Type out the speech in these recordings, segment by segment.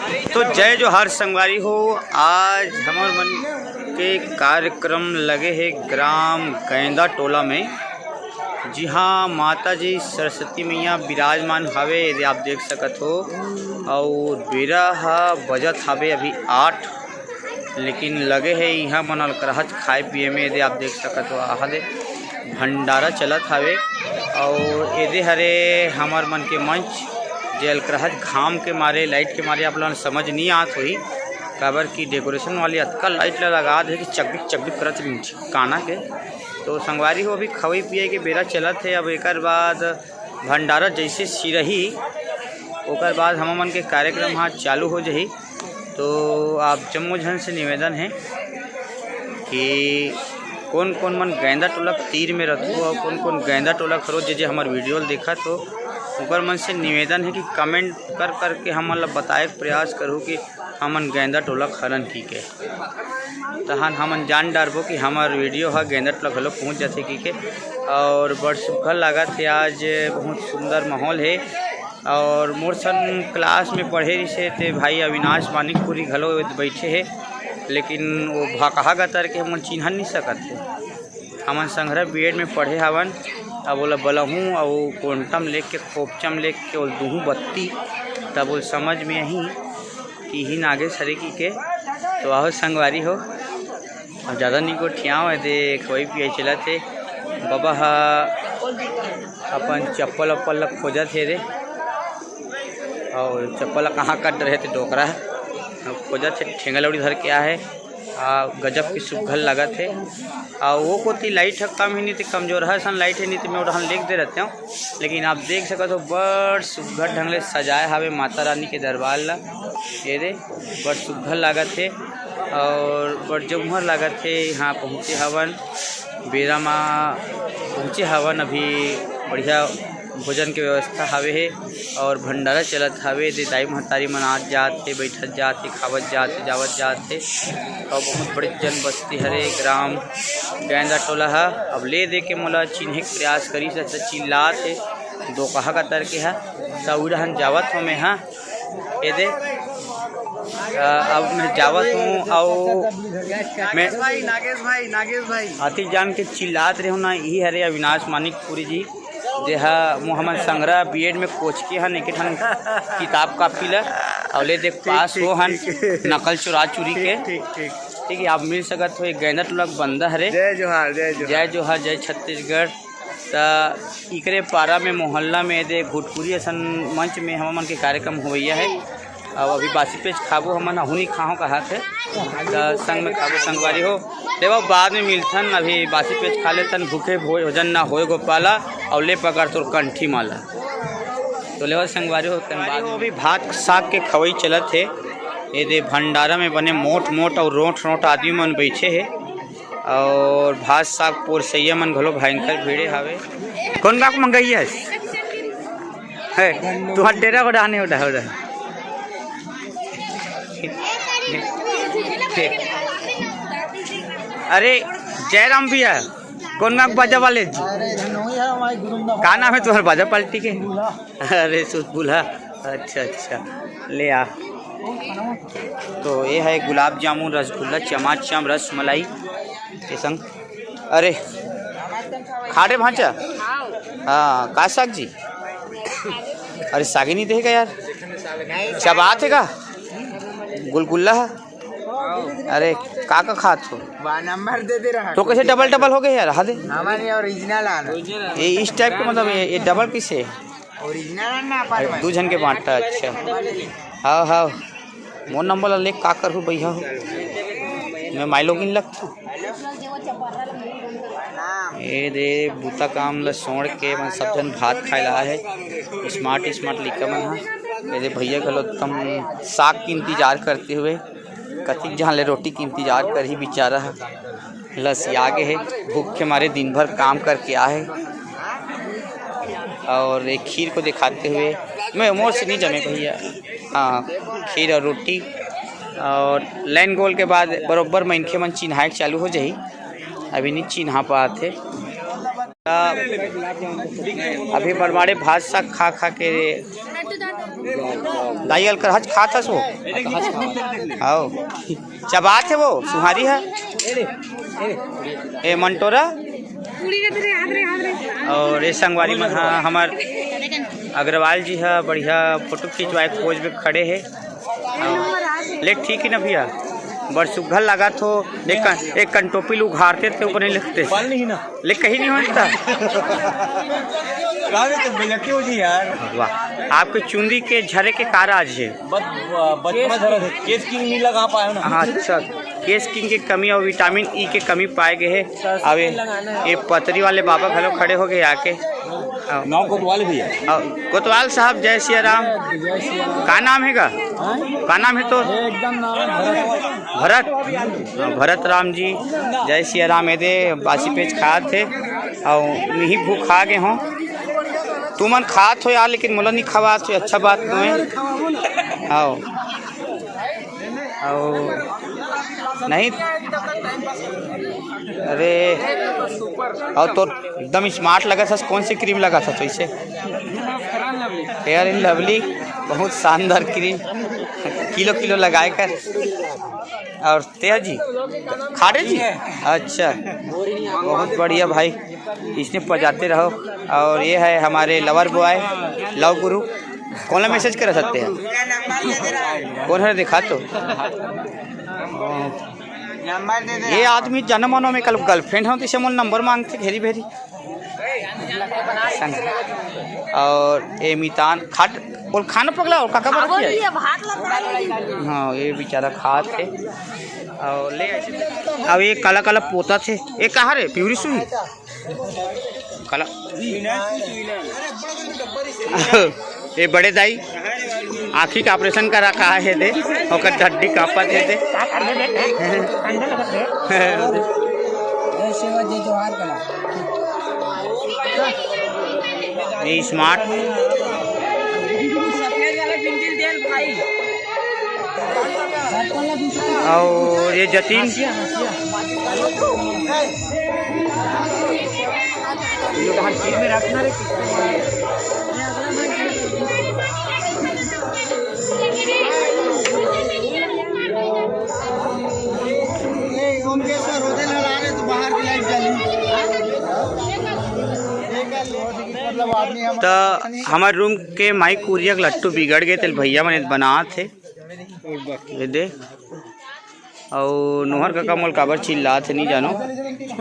तो जय जोहार संगवारी हो। आज हमार मन के कार्यक्रम लगे है ग्राम गैंदा टोला में। जी हाँ, माता जी सरस्वती मैया विराजमान हवे, यदि आप देख सकत हो। और बेरा बजत हवे अभी 8, लेकिन लगे है यहाँ मनल करहज खाए पिए में, यदि आप देख सकत हो। आहदे भंडारा चलत हवे और यदि हरे हमार मन के मंच जल करहज घाम के मारे लाइट के मारे आप लोगों समझ नहीं आत हुई काबर की डेकोरेशन वाली अतका लाइट लगा दे कि चकबिक चकबिक करत काना के। तो संगवारी हो अभी खवई पिए के बेरा चलत है। अब एक बाद भंडारा जैसे सिरही ओकर बाद हम मन के कार्यक्रम हाँ चालू हो जाही। तो आप जम्मो झन से निवेदन है कि कौन कौन मन गैंदा टोला तीर में रखो और कौन कौन गैंदा टोला खरो जे हमार वीडियो देखा तो ऊपर मन से निवेदन है कि कमेंट कर करके हम बताए प्रयास करूँ कि हमन गैंदा टोला खरन की के तहन हमन जान डारबो कि हमार वीडियो है गैंदा टोला घलो पहुँच जाते की के। और बड़ सुखल लागत है, आज बहुत सुंदर माहौल है। और मोर सन क्लास में पढ़े रही से ते भाई अविनाश मानिकपुरी घलो बैठे है, लेकिन वो भाकहा गतर के हमन चिन्ह नहीं सकत है। हमन संघरा बीएड में पढ़े हवन। अब बोला बलहूँ और कोंटम लेख के खोपचम लेख के और दूहूँ बत्ती तब बोल समझ में यहीं कि ही नागे सरेकी के। तो आहो संगवारी हो और ज़्यादा नहीं को ठियाओ है देख वही पिए चला थे बाबा हा अपन चप्पल वप्पल खोजा थे रे। और चप्पल कहाँ कट रहे थे डोकरा खोजा थे, ठेंगा लौड़ी धर के आए गजब की सुघल लगा थे। और वो कोती लाइट है कम ही नहीं थी, कमजोर है सन लाइट है नहीं तो मैं उड़ान लेके दे रहते हूँ। लेकिन आप देख सकते हो बड़ सुघर ढंग से सजाए हवे माता रानी के दरबार ला। ये दे बड़ सुघर लगा थे और बड़ जमुहर लगा थे। यहाँ पहुँचे हवन बेरा माँ पहुँचे हवन, अभी बढ़िया भोजन के व्यवस्था हवे है और भंडारा चलत हवे। दे दाई महतारी मन आज जाते बैठत जाते खावत जाते जावत जाते। और बहुत बड़ी जन बस्ती हरे ग्राम गैंदा टोला है। अब ले दे के मोला चिन्हे के प्रयास करी से चिल्लात है दो कहा का तर के है सऊरहन जावत हो मैं। हाँ ये दे अब मैं जावत हूँ और मैं नागेश भाई हाथी जान के चिल्लात रहे हो ना। यही हरे अविनाश मानिकपुरी जी देहा मोहम्मद संग्रह बीएड में कोच के हन एक ठन किताब कापी ला और ले देख पास हो हन नकल चुरा चुरी के। ठीक है, आप मिल सकत हो। एक गैंदा टोला बंदा हरे। जय जोहार जय जोहार जय छत्तीसगढ़। तो इकरे पारा में मोहल्ला में दे घुटपुरी असन मंच में हम मन के कार्यक्रम होइया है। अब अभी बासी पेज खाबो हमन हुनी खाओ कहा थे तो संग में खाबो संगवारी हो देवा बाद में मिलथन। अभी बासी पेज खा लेथन, भूखे भोजन ना होए गोपाला और ले पकड़ तोर कंठी माला। तो ले संगवारी हो बाद में अभी भात साग के खवई चलत है। ये दे भंडारा में बने मोट मोट और रोट रोट आदमी मन बैठे है और भात साग पोरसैया मन घलो भयंकर भीड़े हवे। कौन का मंगाई है तुहार डेरा को डाने उड़ा हो रहा। अरे जयराम भैया कौन गाँव बाजा वाले जी का नाम है तुम्हारे बाजा पार्टी के? अरे सुतबुल्हा, अच्छा अच्छा ले आ। तो ये है गुलाब जामुन रसगुल्ला चमाचम रस मलाई के संग। अरे खाड़े भांचा हाँ का साग जी? अरे सागे नहीं देगा यार, चबात है का गुलगुल्ला है? अरे का खात हो नंबर दे दे रहा तो कैसे डबल डबल हो गए यार? हाँ दे हमारे ओरिजिनल आना ये इस टाइप के मतलब ये डबल किसे ओरिजिनल ना दो जन के बांटता। अच्छा हाँ हाँ मोर नंबर ले का कर हो भैया हो मैं माइलोगिन लगता ये दे बूता काम ला सोड़ के मैं सब जन भात खाए ला है। स्मार्ट लिखा मन हाँ मेरे भैया गलो तुम साग की इंतजार करते हुए कथिक जहाँ ले रोटी की इंतजार कर ही बेचारा है लस आगे है भूख के मारे दिन भर काम करके आए। और एक खीर को दिखाते हुए मैं मोर से नहीं जमे भैया। हाँ खीर और रोटी और लाइन गोल के बाद बरोबर मनखे मन चिन्हाए चालू हो जाही। अभी नहीं चिन्हा पाते अभी बड़बाड़े भात साग खा खा के दाई अलकर हज खात हस वो आओ चबात है वो सुहारी है ए मंटोरा और ये संगवारी में हाँ हमार अग्रवाल जी है बढ़िया फोटो खिंचवाए पोज में खड़े है लेट ठीक ही ना भैया बड़ सुघल लगा तो एक कंटोपी लोग उघारते थे ऊपर नहीं लिखते नहीं ना लिख कहीं नहीं होता यार वाह आपके चुंदी के झरे के काराज है केस किंग नहीं लगा पाया ना हाँ अच्छा केस किंग की कमी और विटामिन ई के कमी पाए गए है अब ये पतरी वाले बाबा घलो खड़े हो गए आके नाम कोतवाल भी है कोतवाल साहब जय सिया राम का नाम है का नाम है तो एकदम नाम भरत भरत राम जी जय सिया राम है दे बासी पेच खात थे और नहीं भूख खा गए हों तुमन खात हो यार लेकिन मोला नहीं खवात हो अच्छा बात तो है आओ आओ नहीं अरे और तो एकदम स्मार्ट लगा था कौन सी क्रीम लगा था तो इसे फेयर एंड लवली बहुत शानदार क्रीम किलो किलो लगाए कर और तेज जी खाड़े जी अच्छा बहुत बढ़िया भाई इसने पजाते रहो और ये है हमारे लवर बॉय लव गुरु कौन सा मैसेज कर सकते हैं कौन है दिखा तो ये आदमी जन्म मनो में कल गर्लफ्रेंड हो तो इसे मोल नंबर मांगते घेरी भेरी और ये मितान खाट और खाना पगला और काका बड़ा हाँ ये बेचारा खात है और ले अब ये काला काला पोता थे ये कहाँ रे प्यूरी सुई काला ये बड़े दाई आँखी का ऑपरेशन करा कहा है दे और हड्डी कापा थे दे ये स्मार्ट और ये जतीन में रखना रे तो हमारे रूम के माइक कुरिया के लट्टू बिगड़ गए थे भैया मैंने बना थे ये दे और नोहर का कमल काबर चिल्ला थे नहीं जानो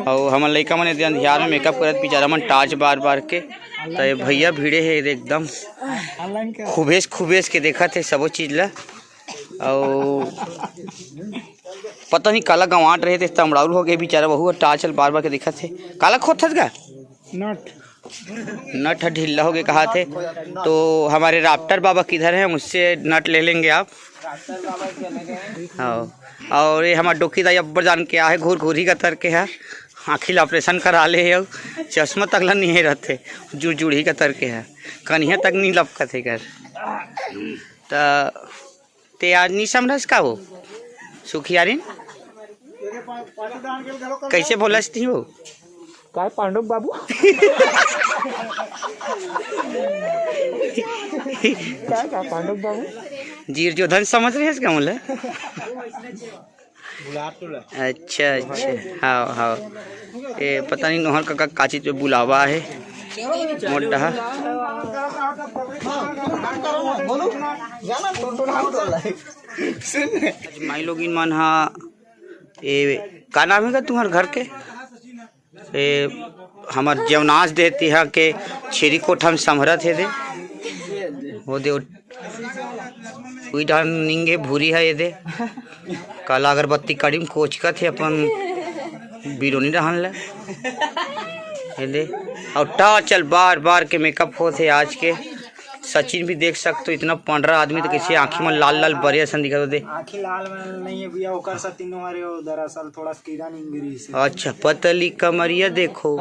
और हमारे लड़का मैंने ध्यान में मेकअप करत बेचारा मन टाच बार बार के तो ये भैया भीड़े है एकदम खुबेस के देखा थे सबो चीज ला और पता नहीं काला गंवाट रहे थे तमड़ाउल हो गए बेचारा बहु टाचल बार बार के देखा थे काला खोद था नट ढीला हो गए कहा थे तो हमारे राप्टर बाबा किधर हैं मुझसे नट ले लेंगे आप हाँ और ये हमारा डोकी दाई अब्बर जान के आ है घूर घूरी का तर के है आखिर ऑपरेशन करा ले है चश्मा तकला नहीं रहते जुड़ी का तर के है कन्हिया तक नहीं लपका थे कर तो ते आज नहीं समझ का वो सुखियारिन कैसे बोला थी वो काय पांडव बाबू क्या पांडव बाबू जीर जोधन समझ रहे हैं इसका मतलब अच्छा अच्छा हाँ हाँ ये पता नहीं नोहर का काची पे बुलावा है मोटा माई लोग इन मन हाँ ये का नाम है तुम्हारे घर के हमार जवनाज देती है के छेरी कोठ हम संभरत है दे वो दे कोई डाल निंगे भूरी है ये दे काला अगरबत्ती कड़ी में कोचका थे अपन बिरोनी रहन ले ये दे और चल बार बार के मेकअप होते आज के सचिन भी देख सकते हो इतना 15 आदमी तो किसी आँखी में लाल लाल बरिया सन दिखा दे आँखी लाल नहीं है भैया ओकर सतीन हमारे दरअसल थोड़ा कीड़ा निंगरी से अच्छा पतली कमरिया देखो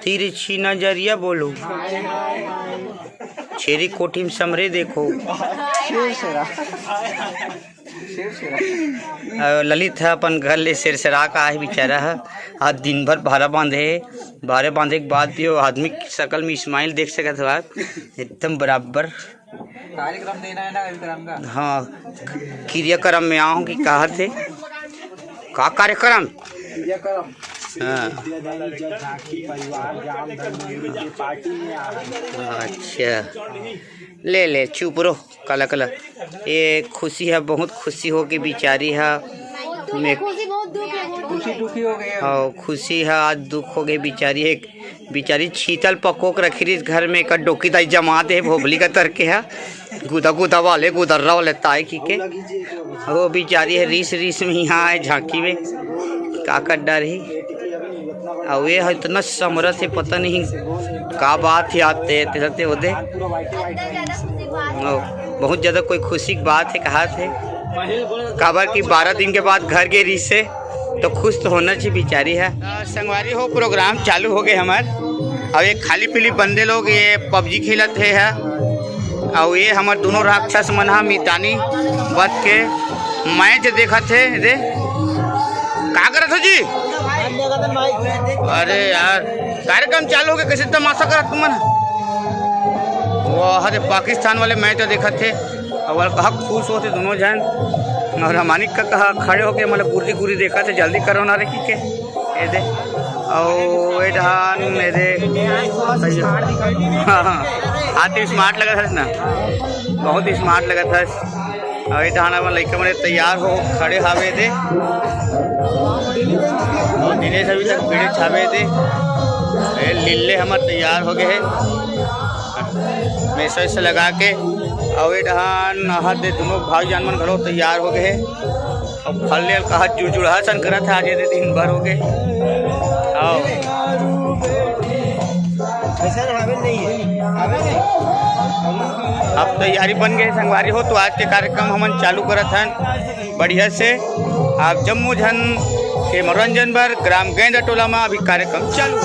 तिरछी नजरिया बोलो छेरी कोठी में समरे देखो ललित है अपन घर ले सिरसरा का है बेचारा है आज दिन भर भारा बांधे के बाद भी वो आदमी की शकल में इस्माइल देख सकते हो आप एकदम बराबर कार्यक्रम देना है ना कार्यक्रम का। हाँ, क्रियाक्रम में आऊँ कि कहा थे का कार्यक्रम। हाँ झांकी परिवार जाम धर्म के पार्टी में आ रहे हैं। अच्छा ले ले चुप रहो कला कला। ये खुशी है, बहुत खुशी हो कि बेचारी है मैं खुशी दुखी हो गए। हाँ खुशी है, आज दुख हो गई बेचारी है। बेचारी शीतल पकोक रखी रही घर में, एक डोकी दाई जमा दे भोबली का तर के है गुदा गुदा वाले गुदर्रा वाले ताई की के वो बेचारी है रीस रीस में यहाँ है झांकी में का कर डर ही। और ये इतना समरस है पता नहीं का बात है आते तेरते होते बहुत ज़्यादा कोई खुशी की बात है। कहा थे काबर की 12 दिन के बाद घर गए री से तो खुश तो होना चाहिए बेचारी है। संगवारी हो प्रोग्राम चालू हो गए हमार। और ये खाली पीली बंदे लोग ये पबजी खेलत है और ये हमार दोनों राक्षस मन मितानी बच के मैच देखा थे रे का करत हो जी। अरे यार कार्यक्रम चालू हो गया कैसे तमाशा करत तुमन। वो हरे पाकिस्तान वाले मैच देखा थे और कहा खुश होते दोनों जन और हमानी का कहा खड़े होके मतलब गुर्दी गुरी देखा थे जल्दी करो ना रे की के ये दे और ढान मेरे हाँ तो स्मार्ट लगा था ना, बहुत स्मार्ट लगा था। और ढाना में लड़के मेरे तैयार हो खड़े हावे थे दिनेश अभी तक भीड़े छावे थे लीले हमारे तैयार हो गए मैसेज से लगा के और ढहान हाथ दे दोनों भाई जान मन घरों तैयार हो गए और फल ले कहा जुड़जुड़ा सन करा था आज ये दिन भर हो गए। अब तैयारी बन गई संगवारी हो तो आज के कार्यक्रम हम चालू करत हन बढ़िया से। आप जम्मू झन के मनोरंजन भर ग्राम गेंदा टोला में अभी कार्यक्रम चालू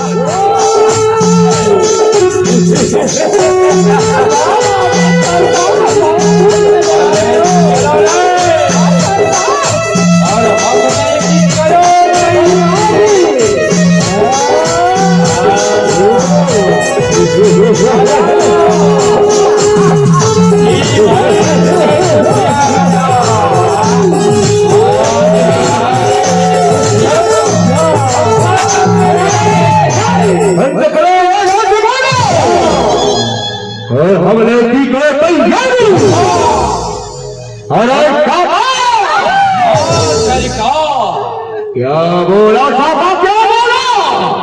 क्या बोला साहब क्या बोला।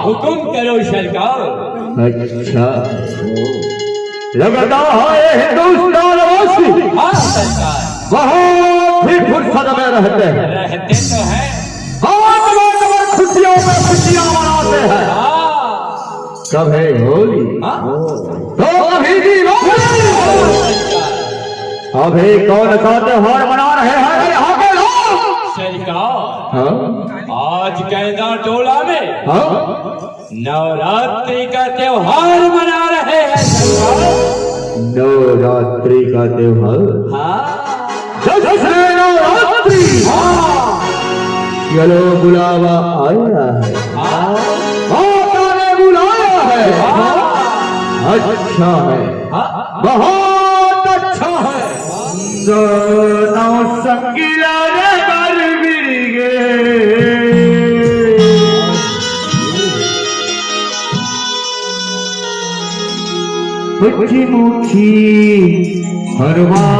हुकुम करो सरकार। अच्छा लगता है हिंदुस्तान वासी हाँ सरकार बहुत ही फुर्सत में रहते हैं। रहते तो हैं खुशियों में खुशियां मनाते हैं। हाँ कभी होली हाँ तो कभी दिवाली अभी कौन सा त्योहार मना रहे हैं यहाँ के लोग। सरकार हाँ आज गेंदा टोला में हाँ नवरात्रि का त्योहार मना रहे हैं सरकार। नवरात्रि का त्योहार हाँ नवरात्रि चलो बुलावा आया है माता ने बुलाया है। अच्छा है बहुत अच्छा है। नौ संगीला मुखी हनुमान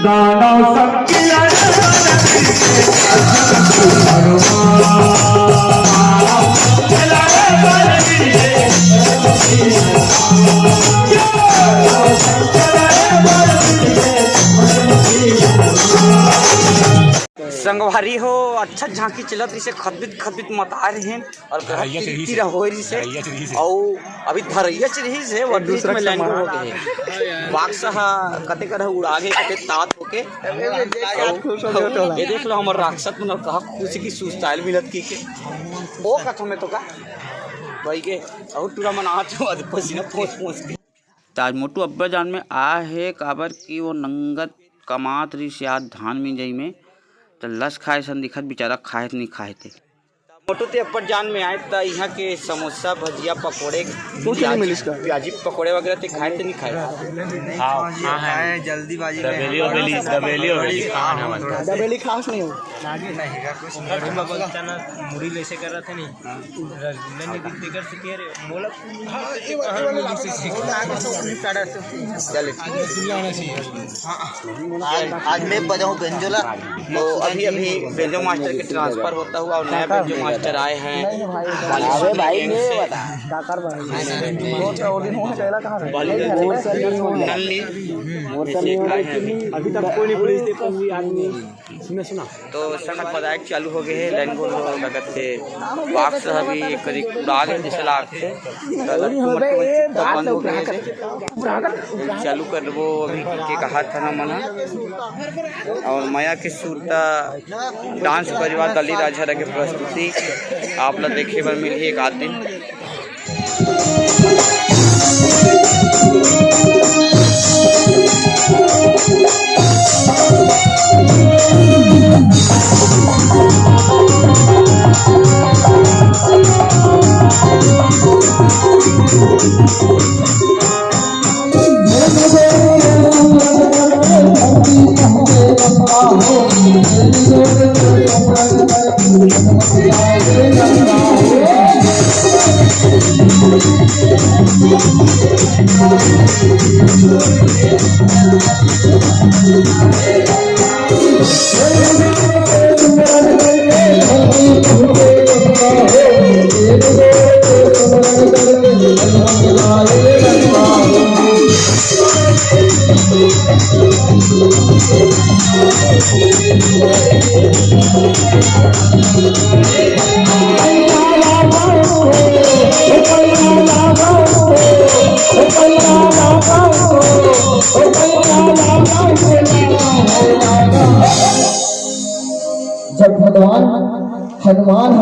दानव संकीला संगवारी हो अच्छा झांकी चलत इसे खदबित खदबित मता रहे हैं और तीर हो रही से और अभी धरैया रही से वो दूसरा में लाइन हो गए बाक्सा कते कर उड़ा गए कते तात होके ये देख लो हमर राक्षस मन कहा खुशी की सुस्ताइल मिलत की के ओ कथो में तो का भाई के और पूरा मना तो पसीना पोंछ के ताज मोटू अब्बा जान में आ है काबर की वो नंगत कमात रही से धान में जाई में तो लस खाए सन दिखत बेचारा खाए नहीं खाए थे मोटू ते अपर जान में आए तो यहाँ के समोसा भजिया पकोड़े प्याजी पकोड़े वगैरह ते खाए थे नहीं खाए जल्दीबाजी दबेली खास नहीं हो मुड़ी लेसे कर रहे थे नहीं रसगुल्ले नहीं दिखते कर सके रे बोला आज मैं बजाऊँ बेंजोला तो अभी बेंजो मास्टर के ट्रांसफर होता हुआ और नया बेंजो मास्टर आए हैं अभी तक कोई नहीं पुलिस तो संगत पदायक चालू हो गए हैं लाइन को लगत से वाक्स अभी करीब उड़ा गए जैसे लाग से बंद हो गए चालू कर वो अभी के कहा था ना मना और माया के सूरता डांस परिवार दली राजा के प्रस्तुति आप लोग देखे बर मिली एक आध दिन जब भगवान हनुमान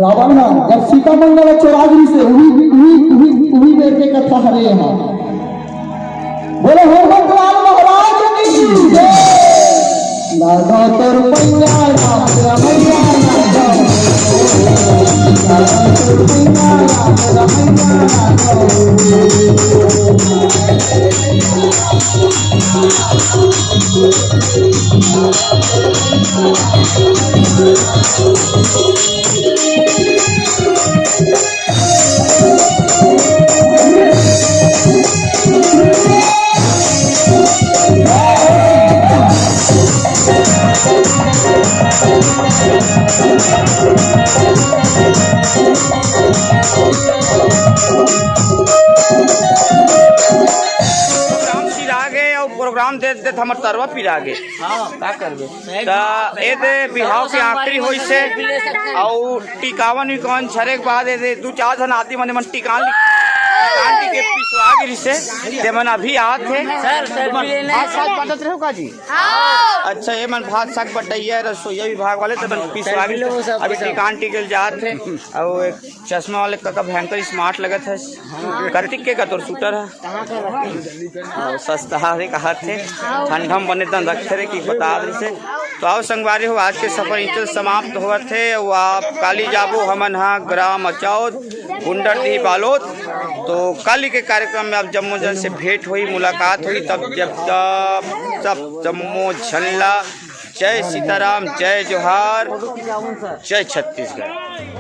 रावण जब सीता मंगल चौरागरी से उही बेर के कथा हरे यहाँ बोले हो भगवान महाराज की जय लागा तोर मैया राम रमैया लागा तोर मैया राम रमैया प्रोग्राम दे दे हमर तरवा पिरा गे का करबे ता ए दे बिहाव के आखिरी होई से और टिकावन कौन छरे के बाद ए दे दू चार जन आदमी मन टिकान कांटी के पिसवा गिरी से ते मन अभी आत है सर भात साग बटत रहो का जी अच्छा ये मन भात साग बटैया रसोईया विभाग वाले ते मन पिसवा गिरी अभी टिकान टिकल जात है और एक चश्मा वाले का भयंकर स्मार्ट लगत है कार्तिक के का तोर शूटर है सस्ता रे कहा थे ठंडम बने तन रखे रे की बता रही से तो आओ संगवारी हो आज के सफर इंचल समाप्त हुआ थे वो आप काली जाबो हमन हाँ ग्राम अचौद गुंडर दी बालोद तो कल के कार्यक्रम में अब जम्मू जन से भेंट हुई मुलाकात हुई तब सब जम्मू झल्ला जय सीताराम जय जोहार जय छत्तीसगढ़।